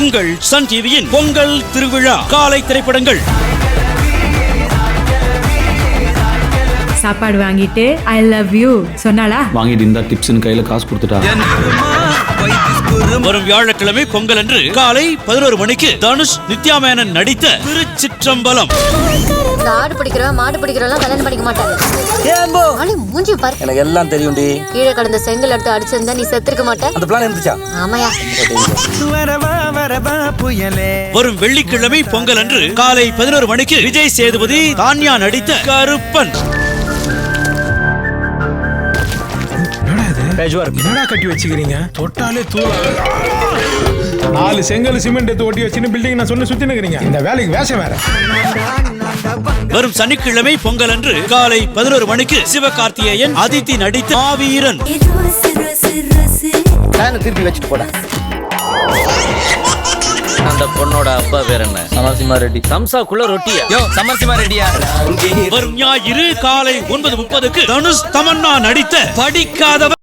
உங்கள் சன் டிவியின் பொங்கல் திருவிழா காலை திரைப்படங்கள். சாப்பாடு வாங்கிட்டு ஐ லவ் யூ சொன்னாளா? வாங்கிட்டு இந்த டிப்ஸ்னு கையில காசு கொடுத்துட்டா. வரும் வியாழக்கிழமை பொங்கல் அன்று காலை 11 மணிக்கு தனுஷ், நித்யா மேனன் நடித்த திருச்சிற்றம்பலம். ஆடு பிடிக்கிறவன் மாடு பிடிக்கிறவன் கல்யாணம் பண்ணிக்க மாட்டாங்க. மூஞ்சி பாரு. எனக்கு எல்லாம் தெரியும்டி. கீழே கடந்த செங்கல் எடுத்து அடிச்சிருந்தா நீ செத்துருக்க மாட்டேன். அந்த பிளான் இருந்துச்சா? ஆமாயா. வரும் வெள்ளிக்கிழமை பொங்கல் அன்று காலை 11 மணிக்கு விஜய் சேதுபதி, தான்யா நடித்த கருப்பன். என்னடா கட்டி வச்சுக்கிறீங்க? தொட்டாலே தூள். 4 செங்கல் சிமெண்ட் எடுத்து ஒட்டி வச்சுன்னு பில்டிங் நான் சொன்ன சுத்தி நிக்கிறீங்க. இந்த வேலைக்கு வேஷம் வேற. வரும் சனிக்கிழமை பொங்கல் அன்று காலை 11 மணிக்கு சிவகார்த்திகேயன், அதித்தி நடித்த மாவீரன். திருப்பி வச்சுட்டு போட. அந்த பொண்ணோட அப்பா பேர் என்ன? சமரசிம்மா ரெட்டி. சம்சாக்குள்ள ரொட்டியா? யோ சமரசிம்மா ரெட்டியா? வரும் ஞாயிறு காலை 9:30க்கு தனுஷ், தமன்னா நடித்த படிக்காதவர்.